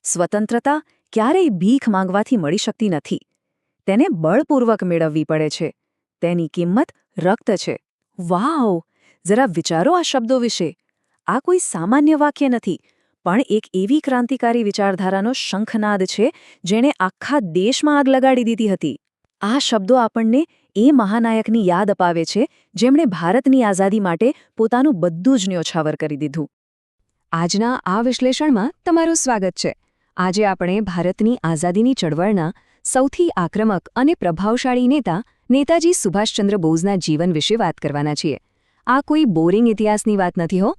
સ્વતંત્રતા ક્યારેય ભીખ માંગવાથી મળી શકતી નથી. તેને બળપૂર્વક મેળવવી પડે છે. તેની કિંમત રક્ત છે. વાવ! જરા વિચારો આ શબ્દો વિશે. આ કોઈ સામાન્ય વાક્ય નથી, પણ એક એવી ક્રાંતિકારી વિચારધારાનો શંખનાદ છે જેણે આખા દેશમાં આગ લગાડી દીધી હતી. આ શબ્દો આપણને એ મહાનાયકની યાદ અપાવે છે જેમણે ભારતની આઝાદી માટે પોતાનું બધું જ ન્યોછાવર કરી દીધું. આજના આ વિશ્લેષણમાં તમારું સ્વાગત છે. આજે આપણે ભારતની આઝાદીની ચળવળના સૌથી આક્રમક અને પ્રભાવશાળી નેતા નેતાજી સુભાષચંદ્ર બોઝના જીવન વિશે વાત કરવાના છીએ. આ કોઈ બોરિંગ ઇતિહાસની વાત નથી હો,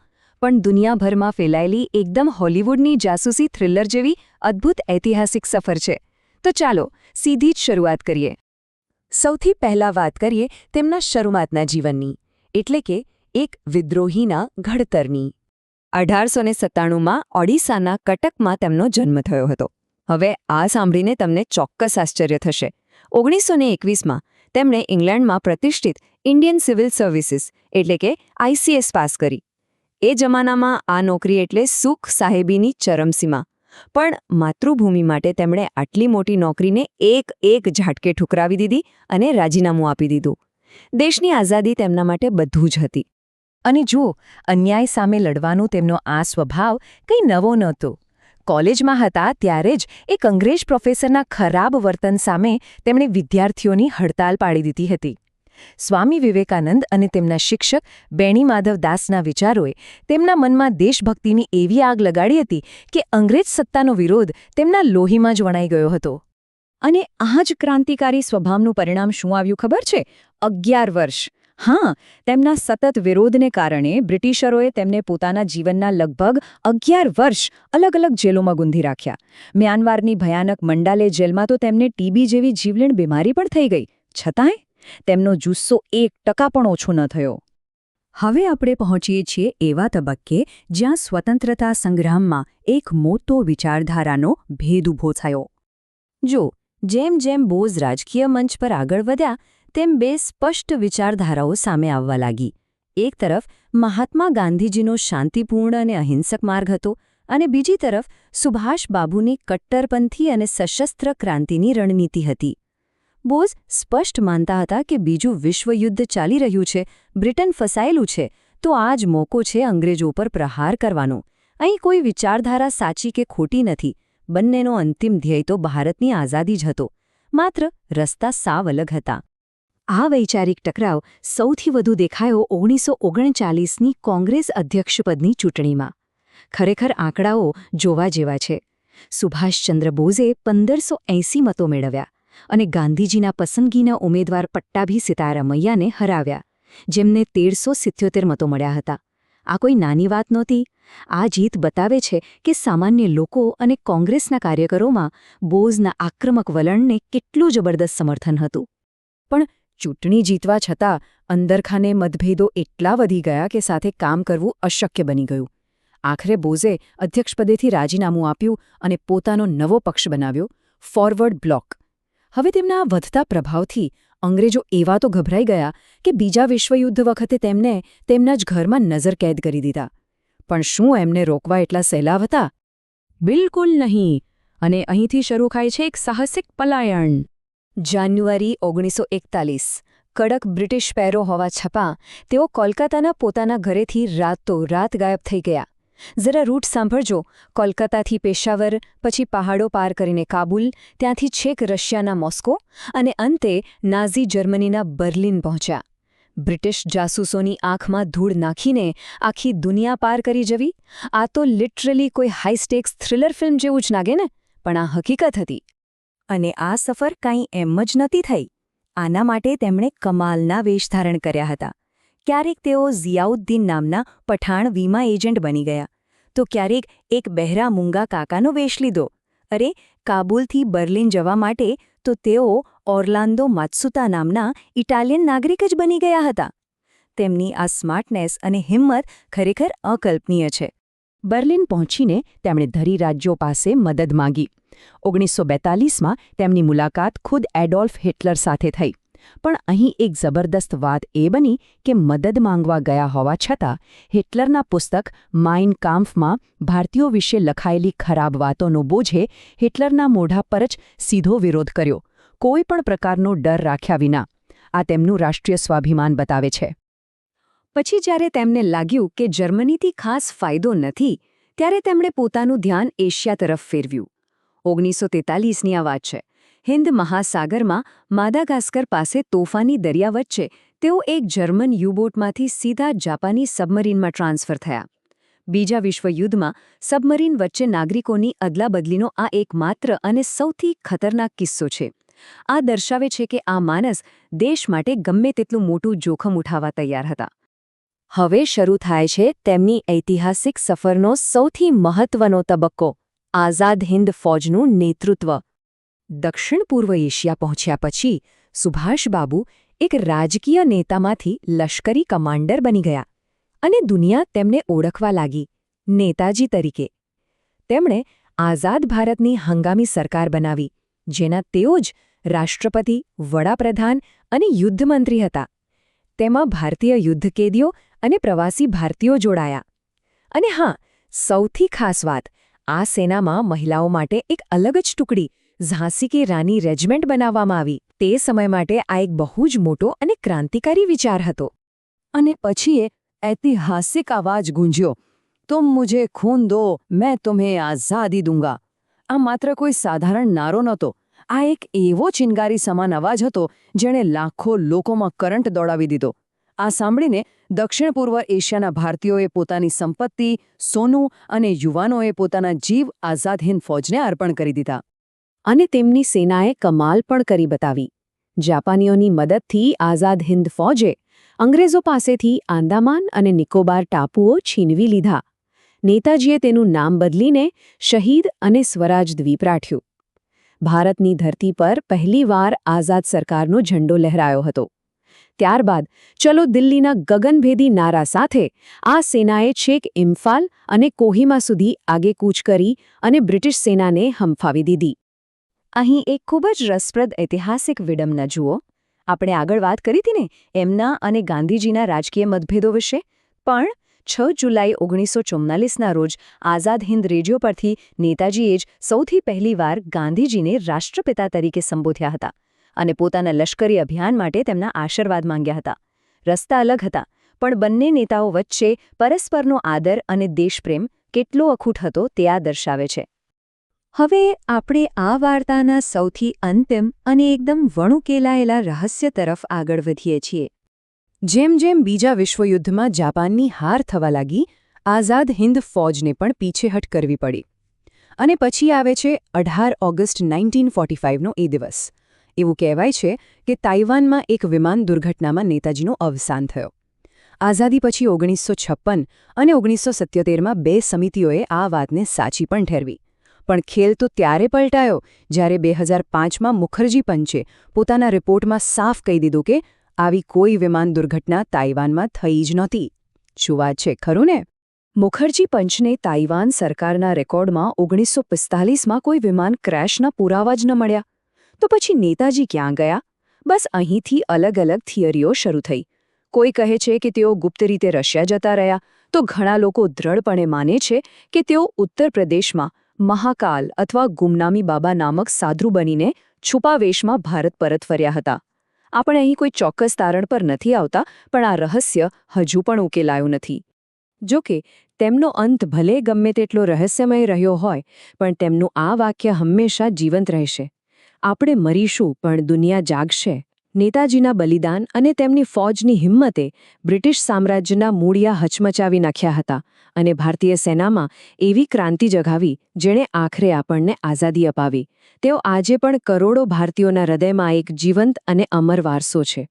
પણ દુનિયાભરમાં ફેલાયેલી એકદમ હોલિવૂડની જાસૂસી થ્રિલર જેવી અદ્ભુત ઐતિહાસિક સફર છે. તો ચાલો સીધી જ શરૂઆત કરીએ. સૌથી પહેલા વાત કરીએ તેમના શરૂઆતના જીવનની, એટલે કે એક વિદ્રોહીના ઘડતરની. 1897માં ઓડિશાના કટકમાં તેમનો જન્મ થયો હતો. હવે આ સાંભળીને તમને ચોક્કસ આશ્ચર્ય થશે. 1921માં તેમણે ઇંગ્લેન્ડમાં પ્રતિષ્ઠિત ઇન્ડિયન સિવિલ સર્વિસીસ એટલે કે ICS પાસ કરી. એ જમાનામાં આ નોકરી એટલે સુખ સાહેબીની ચરમસીમા. પણ માતૃભૂમિ માટે તેમણે આટલી મોટી નોકરીને એક ઝાટકે ઠુકરાવી દીધી અને રાજીનામું આપી દીધું. દેશની આઝાદી તેમના માટે બધું જ હતી. અને જુઓ, અન્યાય સામે લડવાનો તેમનો આ સ્વભાવ કંઈ નવો નહોતો. કોલેજમાં હતા ત્યારે જ એક અંગ્રેજ પ્રોફેસરના ખરાબ વર્તન સામે તેમણે વિદ્યાર્થીઓની હડતાલ પાડી દીધી હતી. સ્વામી વિવેકાનંદ અને તેમના શિક્ષક બેણી માધવ દાસના વિચારોએ તેમના મનમાં દેશભક્તિની એવી આગ લગાડી હતી કે અંગ્રેજ સત્તાનો વિરોધ તેમના લોહીમાં જ વણાઈ ગયો હતો. અને આ જ ક્રાંતિકારી સ્વભાવનું પરિણામ શું આવ્યું ખબર છે? 11 વર્ષ. હા, તેમના સતત વિરોધને કારણે બ્રિટિશરોએ તેમને પોતાના જીવનના લગભગ 11 વર્ષ અલગ અલગ જેલોમાં ગુંધી રાખ્યા. મ્યાનમારની ભયાનક મંડાલે જેલમાં તો તેમને ટીબી જેવી જીવલેણ બીમારી પણ થઈ ગઈ. છતાંય તેમનો જુસ્સો 1% પણ ઓછો ન થયો. હવે આપણે પહોંચીએ છીએ એવા તબક્કે જ્યાં સ્વતંત્રતા સંગ્રામમાં એક મોટો વિચારધારાનો ભેદ ઊભો થયો. જો જેમ જેમ બોઝ રાજકીય મંચ પર આગળ વધ્યા તેમ બે સ્પષ્ટ વિચારધારાઓ સામે આવવા લાગી. એક તરફ મહાત્મા ગાંધીજીનો શાંતિપૂર્ણ અને અહિંસક માર્ગ હતો, અને બીજી તરફ સુભાષ બાબુની કટ્ટરપંથી અને સશસ્ત્ર ક્રાંતિની રણનીતિ હતી. બોઝ સ્પષ્ટ માનતા હતા કે બીજું વિશ્વયુદ્ધ ચાલી રહ્યું છે, બ્રિટન ફસાયેલું છે, તો આ જ મોકો છે અંગ્રેજો પર પ્રહાર કરવાનો. અહીં કોઈ વિચારધારા સાચી કે ખોટી નથી. બંનેનો અંતિમ ધ્યેય તો ભારતની આઝાદી જ હતો. માત્ર રસ્તા સાવ અલગ હતા. આ વૈચારિક ટકરાવ સૌથી વધુ દેખાયો 1939ની કોંગ્રેસ અધ્યક્ષપદની ચૂંટણીમાં. ખરેખર આંકડાઓ જોવા જેવા છે. સુભાષચંદ્ર બોઝે 1580 મતો મેળવ્યા અને ગાંધીજીના પસંદગીના ઉમેદવાર પટ્ટાભી સીતારામૈયાને હરાવ્યા, જેમને 1377 મતો મળ્યા હતા. આ કોઈ નાની વાત નહોતી. આ જીત બતાવે છે કે સામાન્ય લોકો અને કોંગ્રેસના કાર્યકરોમાં બોઝના આક્રમક વલણને કેટલું જબરદસ્ત સમર્થન હતું. પણ ચૂંટણી જીતવા છતાં અંદરખાને મતભેદો એટલા વધી ગયા કે સાથે કામ કરવું અશક્ય બની ગયું. આખરે બોઝે અધ્યક્ષપદેથી રાજીનામું આપ્યું અને પોતાનો નવો પક્ષ બનાવ્યો, ફોરવર્ડ બ્લોક. હવે તેમના વધતા પ્રભાવથી અંગ્રેજો એવા તો ગભરાઈ ગયા કે બીજા વિશ્વયુદ્ધ વખતે તેમને તેમના જ ઘરમાં નજરકેદ કરી દીધા. પણ શું એમને રોકવા એટલા સહેલા હતા? બિલકુલ નહીં. અને અહીંથી શરૂ થાય છે એક સાહસિક પલાયન. જાન્યુઆરી 1941. કડક બ્રિટિશ પહેરો હોવા છતાં તેઓ કોલકાતાના પોતાના ઘરેથી રાતોરાત ગાયબ થઈ ગયા. જરા રૂટ સાંભળજો. કોલકાતાથી પેશાવર, પછી પહાડો પાર કરીને કાબુલ, ત્યાંથી છેક રશિયાના મોસ્કો અને અંતે નાઝી જર્મનીના બર્લિન પહોંચ્યા. બ્રિટિશ જાસૂસોની આંખમાં ધૂળ નાખીને આખી દુનિયા પાર કરી જવી, આ તો લિટરલી કોઈ હાઈસ્ટેક્સ થ્રિલર ફિલ્મ જેવું જ લાગે ને? પણ આ હકીકત હતી. અને આ સફર કાંઈ એમ જ નથી થઈ. આના માટે તેમણે કમાલના વેશ ધારણ કર્યા હતા. ક્યારેક તેઓ ઝિયાઉદ્દીન નામના પઠાણ વીમા એજન્ટ બની ગયા, તો ક્યારેક એક બહેરા મૂંગા કાકાનો વેશ લીધો. અરે, કાબુલથી બર્લિન જવા માટે તો તેઓ ઓર્લાન્દો માત્સુતા નામના ઇટાલિયન નાગરિક જ બની ગયા હતા. તેમની આ સ્માર્ટનેસ અને હિંમત ખરેખર અકલ્પનીય છે. બર્લિન પહોંચીને તેમણે ધરી રાજ્યો પાસે મદદ માંગી. 1942માં તેમની મુલાકાત ખુદ એડોલ્ફ હિટલર સાથે થઈ. પણ અહીં એક જબરદસ્ત વાત એ બની કે મદદ માંગવા ગયા હોવા છતાં હિટલરના પુસ્તક માઇન કામ્ફમાં ભારતીયો વિશે લખાયેલી ખરાબ વાતોનો બોझે હિટલરના મોઢા પર જ સીધો વિરોધ કર્યો, કોઈ પણ પ્રકારનો ડર રાખ્યા વિના. આ તેમનું રાષ્ટ્રીય સ્વાભિમાન બતાવે છે. પછી જ્યારે તેમને લાગ્યું કે જર્મનીથી ખાસ ફાયદો નથી, ત્યારે તેમણે પોતાનું ધ્યાન એશિયા તરફ ફેરવ્યું. 1943ની આ વાત છે. હિન્દ મહાસાગરમાં માદાગાસ્કર પાસે તોફાની દરિયા વચ્ચે તેઓ એક જર્મન યુબોટમાંથી સીધા જાપાની સબમરીનમાં ટ્રાન્સફર થયા. બીજા વિશ્વયુદ્ધમાં સબમરીન વચ્ચે નાગરિકોની અદલાબદલીનો આ એકમાત્ર અને સૌથી ખતરનાક કિસ્સો છે. આ દર્શાવે છે કે આ માણસ દેશ માટે ગમે તેટલું મોટું જોખમ ઉઠાવવા તૈયાર હતા. હવે શરૂ થાય છે તેમની ઐતિહાસિક સફરનો સૌથી મહત્વનો તબક્કો, આઝાદ હિન્દ ફૌજનું નેતૃત્વ. દક્ષિણ પૂર્વ એશિયા પહોંચ્યા પછી સુભાષબાબુ એક રાજકીય નેતામાંથી લશ્કરી કમાન્ડર બની ગયા અને દુનિયા તેમને ઓળખવા લાગી નેતાજી તરીકે. તેમણે આઝાદ ભારતની હંગામી સરકાર બનાવી, જેના તેઓ જ રાષ્ટ્રપતિ, વડાપ્રધાન અને યુદ્ધમંત્રી હતા. તેમાં ભારતીય યુદ્ધકેદીઓ અને પ્રવાસી ભારતીયો જોડાયા. અને હા, સૌથી ખાસ વાત, આ સેનામાં મહિલાઓ માટે એક અલગ જ ટુકડી, ઝાંસી કી રાની રેજિમેન્ટ બનાવવામાં આવી. તે સમય માટે આ એક બહુ જ મોટો અને ક્રાંતિકારી વિચાર હતો. અને પછી એ ઐતિહાસિક અવાજ ગૂંજ્યો, તુમ મુझे ખૂન દો, મેં તુમ્हें આઝાદી દૂંગા. આ માત્ર કોઈ સાધારણ નારો નહોતો. આ એક એવો ચિનગારી સમાન અવાજ હતો જેણે લાખો લોકોમાં કરંટ દોડાવી દીધો. આ સાંભળીને દક્ષિણ પૂર્વ એશિયાના ભારતીયોએ પોતાની સંપત્તિ, સોનું અને યુવાનોએ પોતાના જીવ આઝાદ હિન્દ ફૌજને અર્પણ કરી દીધા. અને તેમની સેનાએ કમાલ પણ કરી બતાવી. જાપાનીઓની મદદથી આઝાદ હિન્દ ફૌજે અંગ્રેજો પાસેથી આંદામાન અને નિકોબાર ટાપુઓ છીનવી લીધા. નેતાજીએ તેનું નામ બદલીને શહીદ અને સ્વરાજ દ્વીપ રાખ્યું. ભારતની ધરતી પર પહેલીવાર આઝાદ સરકારનો ઝંડો લહેરાયો હતો. ત્યારબાદ ચલો દિલ્હીના ગગનભેદી નારા સાથે આ સેનાએ છેક ઇમ્ફાલ અને કોહિમા સુધી આગેકૂચ કરી અને બ્રિટિશ સેનાને હંફાવી દીધી. અહીં એક ખૂબ જ રસપ્રદ ઐતિહાસિક વિડંબના જુઓ. આપણે આગળ વાત કરી હતી ને એમના અને ગાંધીજીના રાજકીય મતભેદો વિશે, પણ 6 જુલાઈ 1944ના રોજ આઝાદ હિન્દ રેડિયો પરથી નેતાજીએ જ સૌથી પહેલીવાર ગાંધીજીને રાષ્ટ્રપિતા તરીકે સંબોધ્યા હતા અને પોતાના લશ્કરી અભિયાન માટે તેમના આશીર્વાદ માંગ્યા હતા. રસ્તા અલગ હતા, પણ બંને નેતાઓ વચ્ચે પરસ્પરનો આદર અને દેશપ્રેમ કેટલો અખૂટ હતો તે આ દર્શાવે છે. હવે આપણે આ વાર્તાના સૌથી અંતિમ અને એકદમ વણુકેલાયેલા રહસ્ય તરફ આગળ વધીએ છીએ. જેમ જેમ બીજા વિશ્વયુદ્ધમાં જાપાનની હાર થવા લાગી, આઝાદ હિન્દ ફૌજને પણ પીછેહટ કરવી પડી. અને પછી આવે છે 18 ઓગસ્ટ 1945નો એ દિવસ. એવું કહેવાય છે કે તાઇવાનમાં એક વિમાન દુર્ઘટનામાં નેતાજીનું અવસાન થયો. આઝાદી પછી 1956 અને 1977માં 2 સમિતિઓએ આ વાતને સાચી પણ ઠેરવી. પણ ખેલ તો ત્યારે પલટાયો જ્યારે 2005માં મુખર્જી પંચે પોતાના રિપોર્ટમાં સાફ કહી દીધું કે આવી કોઈ વિમાન દુર્ઘટના તાઇવાનમાં થઈ જ નહોતી. શું વાત છે, ખરું ને? મુખર્જી પંચને તાઇવાન સરકારના રેકોર્ડમાં 1945માં કોઈ વિમાન ક્રેશના પુરાવા જ ન મળ્યા. તો પછી નેતાજી ક્યાં ગયા? બસ અહીંથી અલગ અલગ થિયરીઓ શરૂ થઈ. કોઈ કહે છે કે તેઓ ગુપ્ત રીતે રશિયા જતા રહ્યા, તો ઘણા લોકો દ્રઢપણે માને છે કે તેઓ ઉત્તર પ્રદેશમાં મહાકાલ અથવા ગુમનામી બાબા નામક સાધુ બનીને છુપા વેશમાં ભારત પરત ફર્યા હતા. આપણે અહીં કોઈ ચોક્કસ તારણ પર નથી આવતા, પણ આ રહસ્ય હજુ પણ ઉકેલાયું નથી. જોકે તેમનો અંત ભલે ગમે તેટલો રહસ્યમય રહ્યો હોય, પણ તેમનું આ વાક્ય હંમેશા જીવંત રહેશે. આપણે મરીશું, પણ દુનિયા જાગશે. નેતાજીના બલિદાન અને તેમની ફૌજની હિંમતે બ્રિટિશ સામ્રાજ્યના મૂળિયા હચમચાવી નાખ્યા હતા અને ભારતીય સેનામાં એવી ક્રાંતિ જગાવી જેણે આખરે આપણને આઝાદી અપાવી. તેઓ આજે પણ કરોડો ભારતીયોના હૃદયમાં એક જીવંત અને અમર વારસો છે.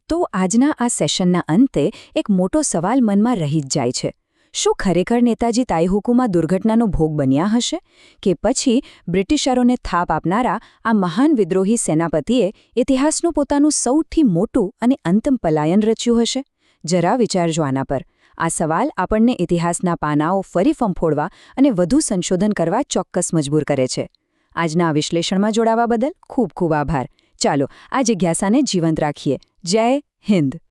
તો આજના આ સેશનના અંતે એક મોટો સવાલ મનમાં રહી જ જાય છે. શું ખરેખર નેતાજી તાઇહુકુમાં દુર્ઘટનાનો ભોગ બન્યા હશે? કે પછી બ્રિટિશરોને થાપ આપનારા આ મહાન વિદ્રોહી સેનાપતિએ ઇતિહાસનું પોતાનું સૌથી મોટું અને અંતિમ પલાયન રચ્યું હશે? જરા વિચારજો આના પર. આ સવાલ આપણને ઇતિહાસના પાનાઓ ફરી ફંફોડવા અને વધુ સંશોધન કરવા ચોક્કસ મજબૂર કરે છે. આજના આ વિશ્લેષણમાં જોડાવા બદલ ખૂબ ખૂબ આભાર. ચાલો આ જિજ્ઞાસાને જીવંત રાખીએ. જય હિન્દ.